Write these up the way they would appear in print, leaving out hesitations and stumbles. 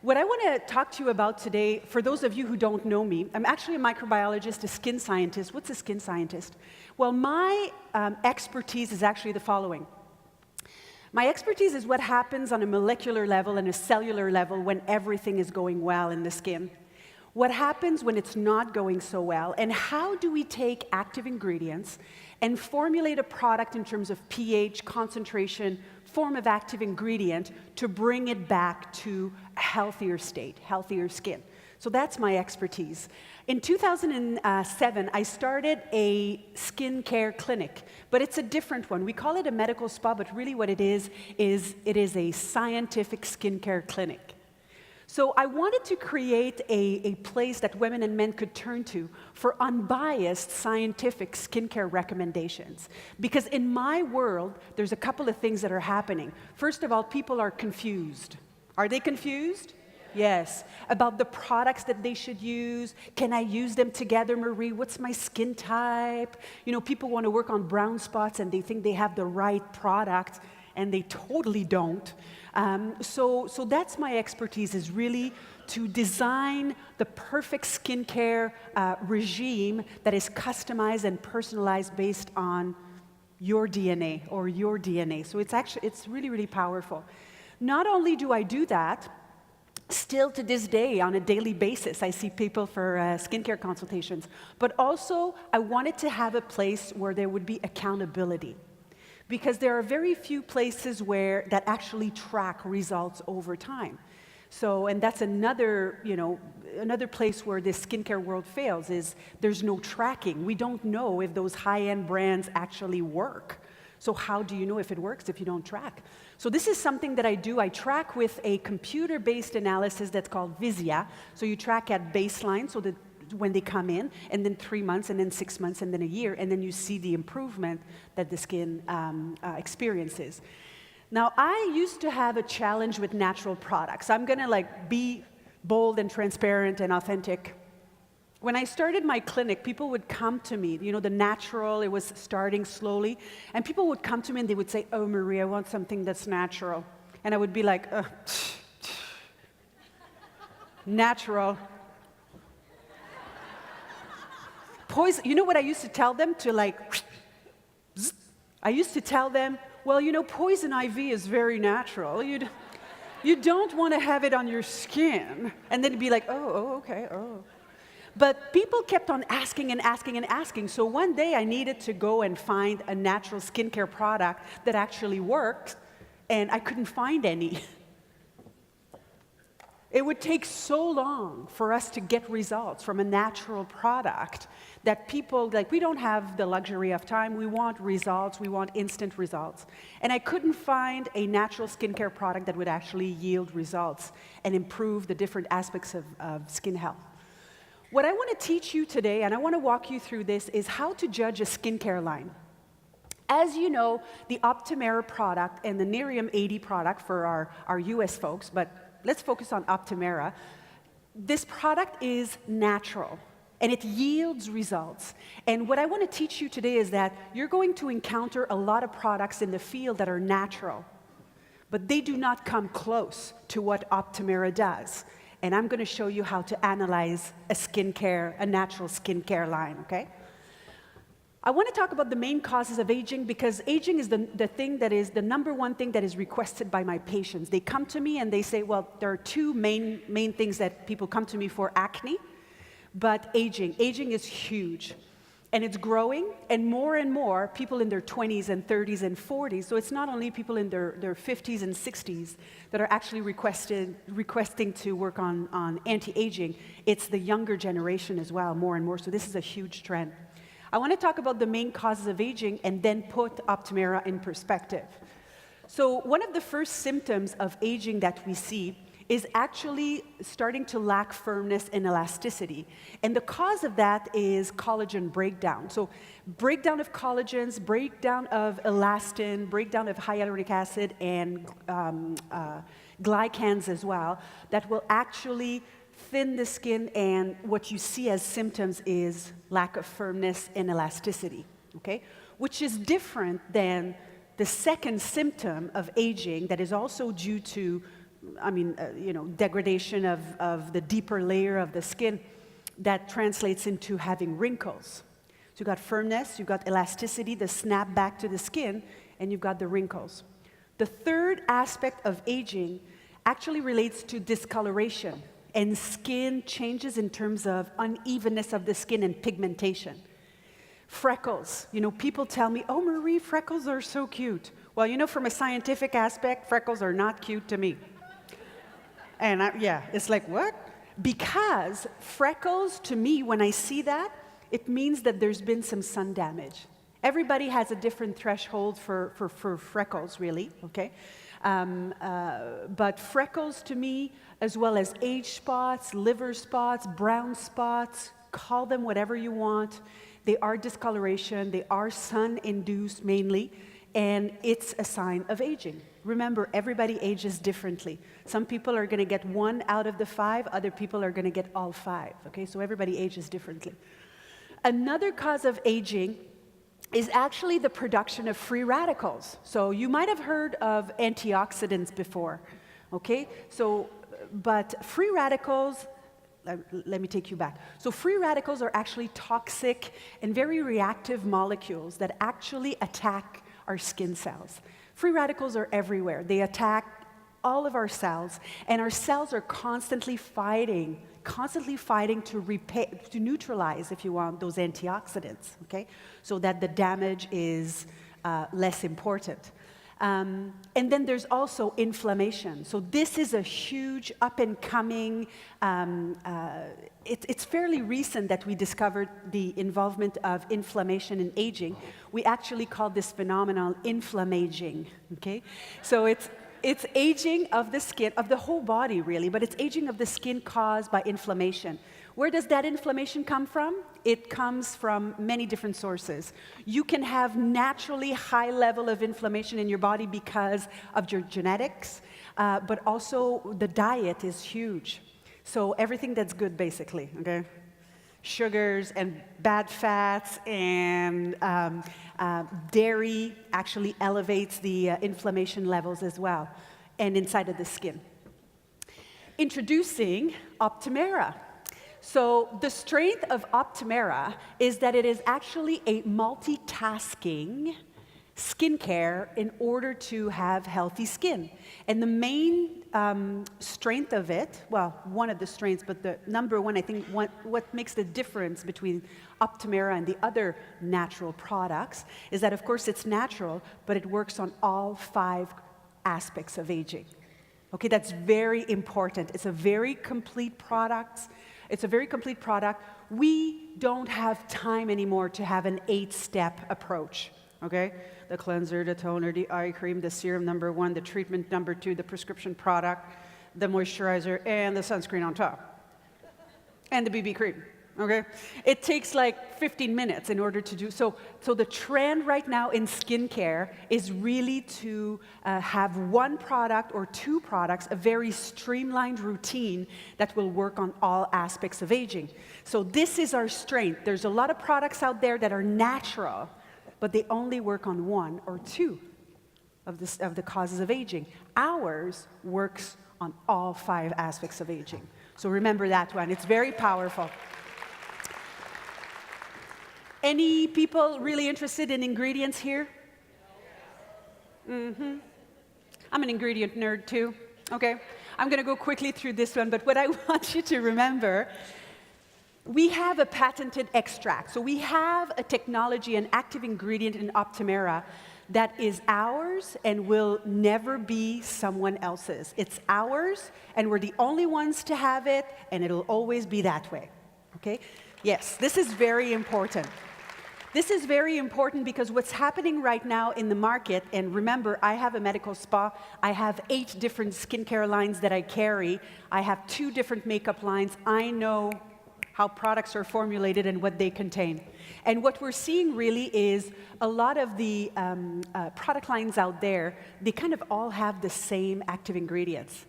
What I want to talk to you about today, for those of you who don't know me, I'm actually a microbiologist, a skin scientist. What's a skin scientist? Well, my expertise is actually the following. My expertise is what happens on a molecular level and a cellular level when everything is going well in the skin. What happens when it's not going so well, and how do we take active ingredients and formulate a product in terms of pH, concentration, form of active ingredient to bring it back to a healthier state, healthier skin. So that's my expertise. In 2007, I started a skincare clinic, but it's a different one. We call it a medical spa, but really what it is a scientific skincare clinic. So I wanted to create a place that women and men could turn to for unbiased scientific skincare recommendations. Because in my world, there's a couple of things that are happening. First of all, people are confused. Are they confused? Yes. About the products that they should use. Can I use them together, Marie? What's my skin type? You know, people want to work on brown spots and they think they have the right product, and they totally don't. So that's my expertise, is really to design the perfect skincare regime that is customized and personalized based on your DNA or your DNA. So it's really, really powerful. Not only do I do that, still to this day, on a daily basis, I see people for skincare consultations, but also I wanted to have a place where there would be accountability. Because there are very few places that actually track results over time. So, and that's another place where this skincare world fails, is there's no tracking. We don't know if those high-end brands actually work. So how do you know if it works if you don't track? So this is something that I do. I track with a computer-based analysis that's called Visia. So you track at baseline, so that when they come in, and then 3 months, and then 6 months, and then a year, and then you see the improvement that the skin experiences. Now, I used to have a challenge with natural products. I'm gonna be bold and transparent and authentic. When I started my clinic, people would come to me, you know, the natural, it was starting slowly, and people would come to me and they would say, "Oh, Marie, I want something that's natural." And I would be like, natural. Poison, you know what I used to tell them? I used to tell them, well, you know, poison ivy is very natural. You don't want to have it on your skin. And then it'd be like, okay. But people kept on asking and asking and asking. So one day I needed to go and find a natural skincare product that actually worked, and I couldn't find any. It would take so long for us to get results from a natural product that people, we don't have the luxury of time. We want results. We want instant results. And I couldn't find a natural skincare product that would actually yield results and improve the different aspects of skin health. What I want to teach you today, and I want to walk you through this, is how to judge a skincare line. As you know, the Optimera product and the NeriumAD product for our US folks, but let's focus on Optimera. This product is natural, and it yields results. And what I want to teach you today is that you're going to encounter a lot of products in the field that are natural, but they do not come close to what Optimera does. And I'm going to show you how to analyze a natural skincare line, okay? I want to talk about the main causes of aging, because aging is the thing that is the number one thing that is requested by my patients. They come to me and they say, well, there are two main things that people come to me for: acne, but aging. Aging is huge, and it's growing, and more people in their 20s and 30s and 40s. So it's not only people in their 50s and 60s that are actually requesting to work on anti-aging. It's the younger generation as well, more and more. So this is a huge trend. I want to talk about the main causes of aging and then put Optimera in perspective. So one of the first symptoms of aging that we see is actually starting to lack firmness and elasticity. And the cause of that is collagen breakdown. So breakdown of collagens, breakdown of elastin, breakdown of hyaluronic acid, and glycans as well, that will actually thin the skin, and what you see as symptoms is lack of firmness and elasticity, okay? Which is different than the second symptom of aging that is also due to degradation of the deeper layer of the skin that translates into having wrinkles. So you've got firmness, you've got elasticity, the snap back to the skin, and you've got the wrinkles. The third aspect of aging actually relates to discoloration and skin changes in terms of unevenness of the skin and pigmentation. Freckles. People tell me, oh, Marie, freckles are so cute. Well, from a scientific aspect, freckles are not cute to me. And it's like, what? Because freckles, to me, when I see that, it means that there's been some sun damage. Everybody has a different threshold for freckles, really, okay? But freckles, to me, as well as age spots, liver spots, brown spots, call them whatever you want, they are discoloration, they are sun-induced mainly, and it's a sign of aging. Remember, everybody ages differently. Some people are going to get 1 out of the 5, other people are going to get all 5, okay? So everybody ages differently. Another cause of aging is actually the production of free radicals. So you might have heard of antioxidants before, okay? But free radicals, let me take you back. So free radicals are actually toxic and very reactive molecules that actually attack our skin cells. Free radicals are everywhere. They attack all of our cells, and our cells are constantly fighting to neutralize, if you want, those antioxidants, okay? So that the damage is less important. And then there's also inflammation. So this is a huge up-and-coming, it's fairly recent that we discovered the involvement of inflammation in aging. We actually call this phenomenon inflammaging, okay? So it's aging of the skin, of the whole body really, but it's aging of the skin caused by inflammation. Where does that inflammation come from? It comes from many different sources. You can have naturally high level of inflammation in your body because of your genetics, but also the diet is huge. So everything that's good, basically, okay? Sugars and bad fats and dairy actually elevates the inflammation levels as well, and inside of the skin. Introducing Optimera. So the strength of Optimera is that it is actually a multitasking skincare in order to have healthy skin. And the main strength of it, well, one of the strengths, but the number one, I think, what makes the difference between Optimera and the other natural products is that, of course, it's natural, but it works on all 5 aspects of aging. Okay, that's very important. It's a very complete product. We don't have time anymore to have an 8-step approach, okay? The cleanser, the toner, the eye cream, the serum number 1, the treatment number 2, the prescription product, the moisturizer, and the sunscreen on top. And the BB cream, okay? It takes like 15 minutes in order to do so. So the trend right now in skincare is really to have 1 product or 2 products, a very streamlined routine that will work on all aspects of aging. So this is our strength. There's a lot of products out there that are natural, but they only work on 1 or 2 of the causes of aging. Ours works on all 5 aspects of aging. So remember that one. It's very powerful. Any people really interested in ingredients here? Mm-hmm. I'm an ingredient nerd too. Okay. I'm going to go quickly through this one, but what I want you to remember, we have a patented extract. So we have a technology, an active ingredient in Optimera that is ours and will never be someone else's. It's ours, and we're the only ones to have it, and it'll always be that way. Okay? Yes, this is very important. This is very important because what's happening right now in the market, and remember, I have a medical spa. I have 8 different skincare lines that I carry. I have 2 different makeup lines. I know how products are formulated and what they contain. And what we're seeing really is a lot of the product lines out there, they kind of all have the same active ingredients.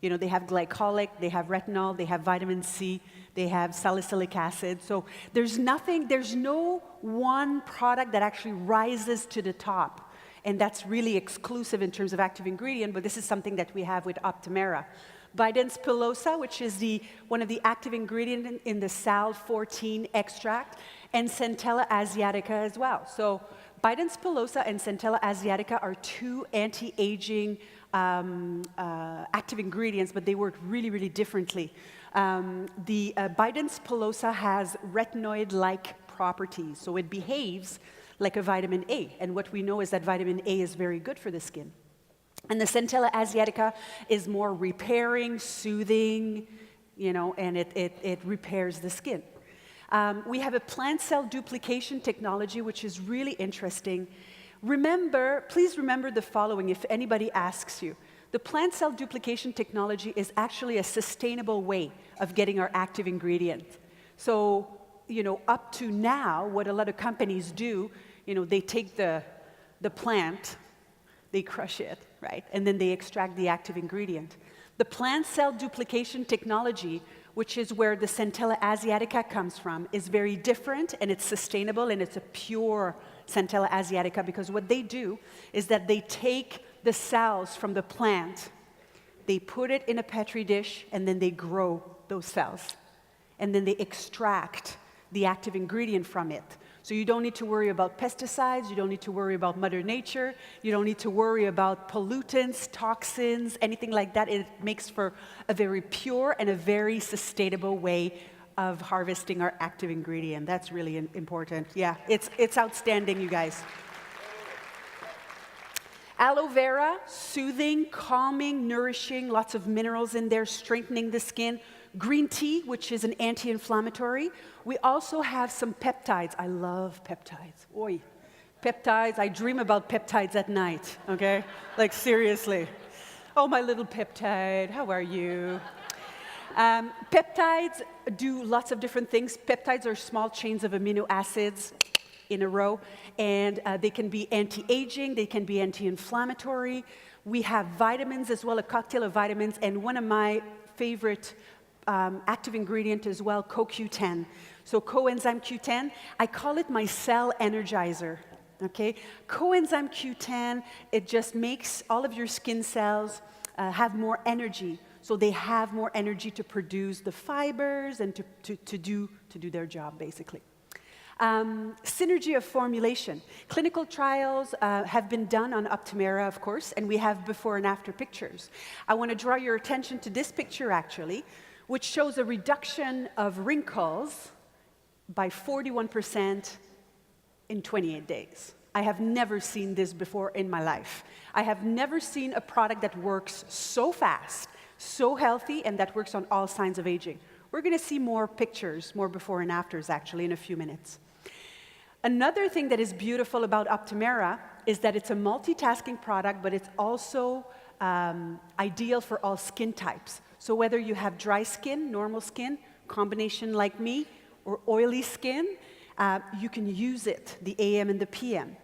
You know, they have glycolic, they have retinol, they have vitamin C, they have salicylic acid. So there's no one product that actually rises to the top And that's really exclusive in terms of active ingredient, but this is something that we have with Optimera. Bidens pilosa, which is one of the active ingredients in the Sal 14 extract, and Centella asiatica as well. So Bidens pilosa and Centella asiatica are two anti-aging active ingredients, but they work really, really differently. The Bidens pilosa has retinoid-like properties, so it behaves like a vitamin A, and what we know is that vitamin A is very good for the skin. And the Centella asiatica is more repairing, soothing, and it repairs the skin. We have a plant cell duplication technology, which is really interesting. Please remember the following if anybody asks you. The plant cell duplication technology is actually a sustainable way of getting our active ingredient. So, up to now, what a lot of companies do, they take the plant, they crush it, right? And then they extract the active ingredient. The plant cell duplication technology, which is where the Centella asiatica comes from, is very different, and it's sustainable, and it's a pure Centella asiatica, because what they do is that they take the cells from the plant, they put it in a Petri dish, and then they grow those cells. And then they extract the active ingredient from it. So you don't need to worry about pesticides, you don't need to worry about Mother Nature, you don't need to worry about pollutants, toxins, anything like that. It makes for a very pure and a very sustainable way of harvesting our active ingredient. That's really important. Yeah, it's outstanding, you guys. Aloe vera, soothing, calming, nourishing, lots of minerals in there, strengthening the skin. Green tea, which is an anti-inflammatory. We also have some peptides. I love peptides. Oi. Peptides, I dream about peptides at night, okay? Like, seriously. Oh, my little peptide, how are you? Peptides do lots of different things. Peptides are small chains of amino acids in a row, and they can be anti-aging, they can be anti-inflammatory. We have vitamins as well, a cocktail of vitamins, and one of my favorite active ingredient as well, CoQ10. So coenzyme Q10, I call it my cell energizer, okay? Coenzyme Q10, it just makes all of your skin cells have more energy. So they have more energy to produce the fibers and to do their job, basically. Synergy of formulation. Clinical trials have been done on Optimera, of course, and we have before and after pictures. I want to draw your attention to this picture, actually, which shows a reduction of wrinkles by 41% in 28 days. I have never seen this before in my life. I have never seen a product that works so fast, so healthy, and that works on all signs of aging. We're going to see more pictures, more before and afters, actually, in a few minutes. Another thing that is beautiful about Optimera is that it's a multitasking product, but it's also ideal for all skin types. So whether you have dry skin, normal skin, combination like me, or oily skin, you can use it, the AM and the PM.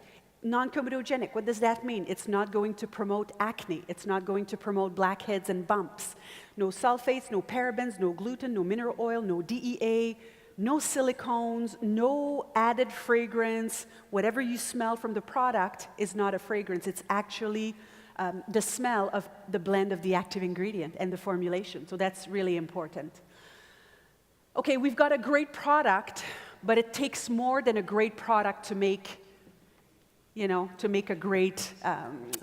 Non-comedogenic, what does that mean? It's not going to promote acne. It's not going to promote blackheads and bumps. No sulfates, no parabens, no gluten, no mineral oil, no DEA, no silicones, no added fragrance. Whatever you smell from the product is not a fragrance. It's actually the smell of the blend of the active ingredient and the formulation. So that's really important. Okay, we've got a great product, but it takes more than a great product to make a great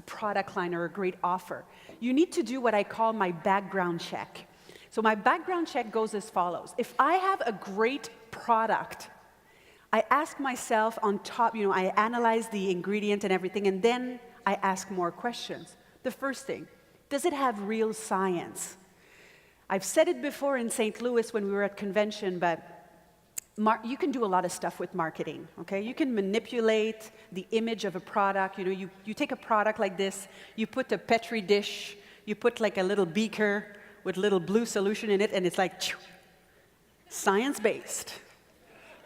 product line or a great offer. You need to do what I call my background check. So my background check goes as follows. If I have a great product, I ask myself on top, I analyze the ingredient and everything, and then I ask more questions. The first thing, does it have real science? I've said it before in St. Louis when we were at convention, but you can do a lot of stuff with marketing, okay? You can manipulate the image of a product. You take a product like this, you put a Petri dish, you put like a little beaker with little blue solution in it, and it's like, science-based,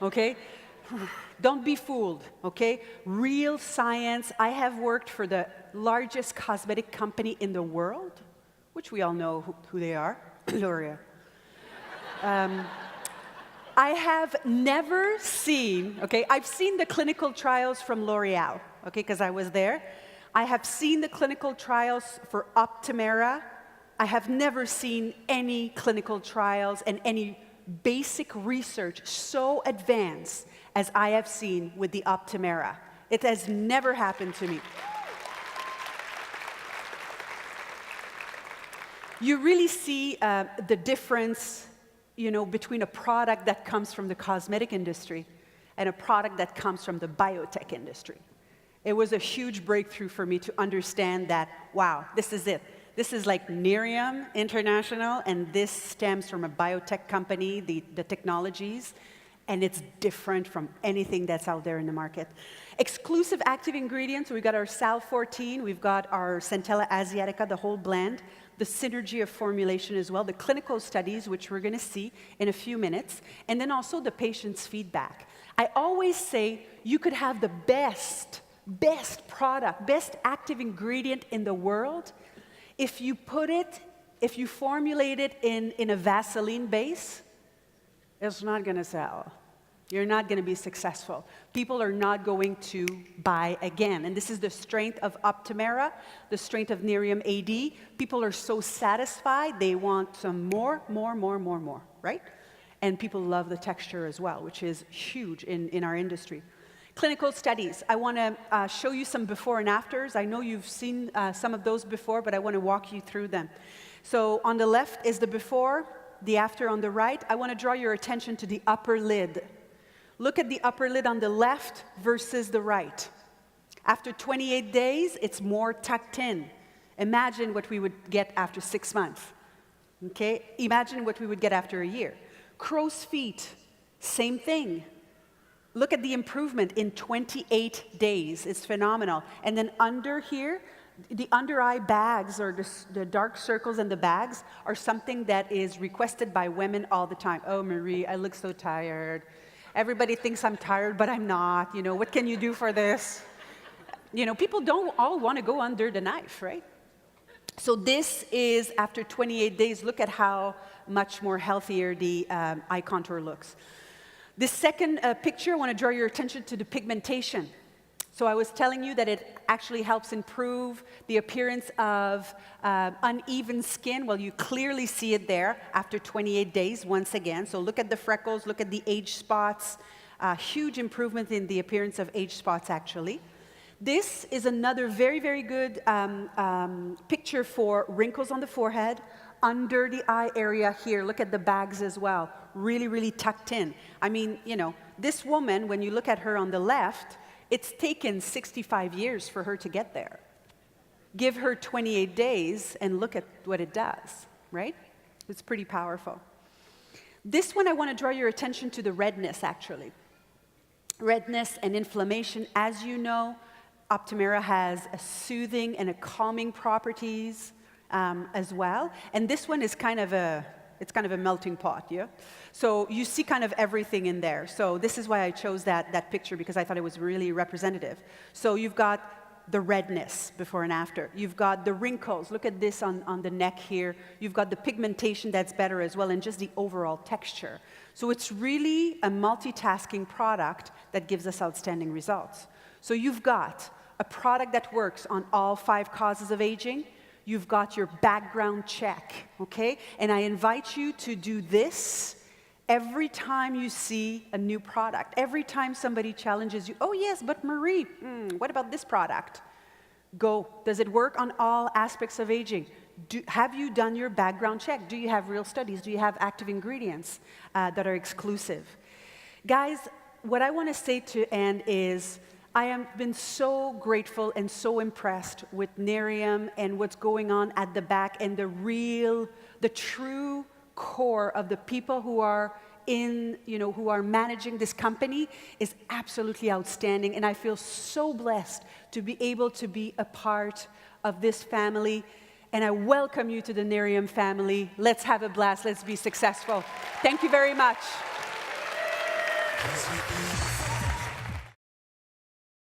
okay? Don't be fooled, okay? Real science. I have worked for the largest cosmetic company in the world, which we all know who they are, L'Oreal. I have never seen, okay, I've seen the clinical trials from L'Oreal, okay, because I was there. I have seen the clinical trials for Optimera. I have never seen any clinical trials and any basic research so advanced as I have seen with the Optimera. It has never happened to me. You really see the difference, between a product that comes from the cosmetic industry and a product that comes from the biotech industry. It was a huge breakthrough for me to understand that, wow, this is it. This is like Nerium International, and this stems from a biotech company, the technologies, and it's different from anything that's out there in the market. Exclusive active ingredients, we've got our Sal 14, we've got our Centella Asiatica, the whole blend, the synergy of formulation as well, the clinical studies, which we're gonna see in a few minutes, and then also the patient's feedback. I always say you could have the best product, best active ingredient in the world. If you formulate it in a Vaseline base, it's not gonna sell. You're not gonna be successful. People are not going to buy again. And this is the strength of Optimera, the strength of NeriumAD. People are so satisfied, they want some more, right? And people love the texture as well, which is huge in our industry. Clinical studies. I want to show you some before and afters. I know you've seen some of those before, but I want to walk you through them. So on the left is the before, the after on the right. I want to draw your attention to the upper lid. Look at the upper lid on the left versus the right. After 28 days, it's more tucked in. Imagine what we would get after 6 months. Okay? Imagine what we would get after a year. Crow's feet, same thing. Look at the improvement in 28 days. It's phenomenal. And then under here, the under eye bags, or the dark circles and the bags, are something that is requested by women all the time. Oh, Marie, I look so tired. Everybody thinks I'm tired, but I'm not. What can you do for this? People don't all want to go under the knife, right? So this is after 28 days. Look at how much more healthier the eye contour looks. This second picture, I want to draw your attention to the pigmentation. So I was telling you that it actually helps improve the appearance of uneven skin. Well, you clearly see it there after 28 days once again. So look at the freckles, look at the age spots. Huge improvement in the appearance of age spots, actually. This is another very, very good picture for wrinkles on the forehead, under the eye area here. Look at the bags as well. Really, really tucked in. I mean, this woman, when you look at her on the left, it's taken 65 years for her to get there. Give her 28 days and look at what it does, right? It's pretty powerful. This one, I want to draw your attention to the redness, actually. Redness and inflammation. As you know, Optimera has a soothing and a calming properties as well. And this one is kind of a melting pot, yeah? So you see kind of everything in there. So this is why I chose that picture, because I thought it was really representative. So you've got the redness before and after. You've got the wrinkles. Look at this on the neck here. You've got the pigmentation that's better as well, and just the overall texture. So it's really a multitasking product that gives us outstanding results. So you've got a product that works on all 5 causes of aging. You've got your background check, okay? And I invite you to do this every time you see a new product. Every time somebody challenges you, oh yes, but Marie, what about this product? Go, does it work on all aspects of aging? Have you done your background check? Do you have real studies? Do you have active ingredients that are exclusive? Guys, what I want to say to end is, I have been so grateful and so impressed with Nerium and what's going on at the back, and the true core of the people who are who are managing this company is absolutely outstanding. And I feel so blessed to be able to be a part of this family. And I welcome you to the Nerium family. Let's have a blast. Let's be successful. Thank you very much.